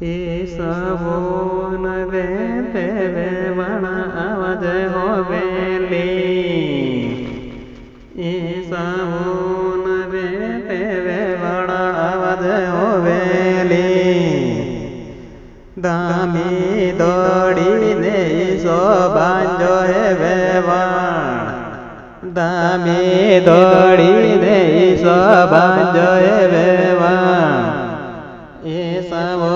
ईसवोन वेते वेवण अवज होवेली ईसवोन वेते वेवण अवज होवेली दामी दौड़ी ने ईसो बांजो है वेवण दामी दौड़ी ने ईसो बांजो है वेवण ईसवो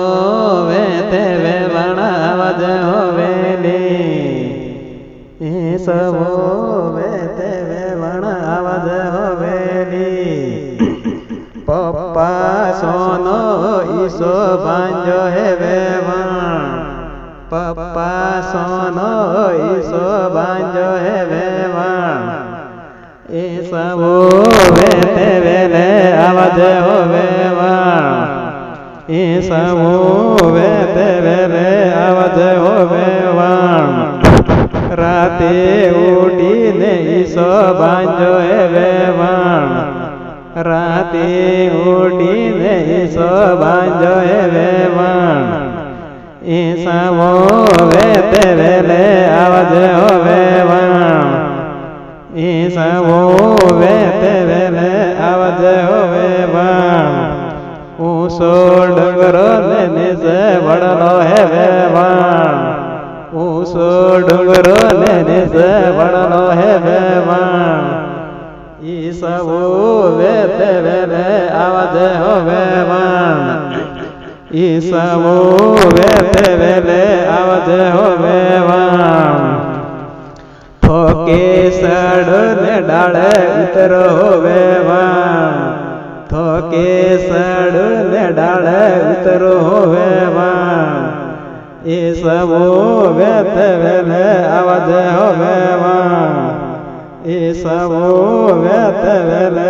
वेते वेवण अवज होवेली ईसवो वेते वेवण अवज होवेली पप्पा सोनो ईसो बांजो है वेवण पप्पा सोनो ईसो बांजो है वेवण ईसवो वेते वेले अवज होवेवण ईसवो वेते वेले अवज होवेवण राते उठीने ईसो बांजो है वेवण राते उठीने ईसो बांजो है वेवण ईसवो वेते वेले अवज होवेवण ईसवो वेते वेले अवज होवेवण ऊसो डुंगरो ने निजे वड़लो है वेवण ऊसो डुंगरो ने निजे वड़लो है वेवण ईसवो वेते वेले अवज होवेवण ईसवो वेते वेले अवज होवेवण थोके सड़ ने डाले उतरो होवेवण थोके सड़ ने डाले उतरो होवेवण ईसवो वेते वेले अवज होवेवण ईसवो वेते वेले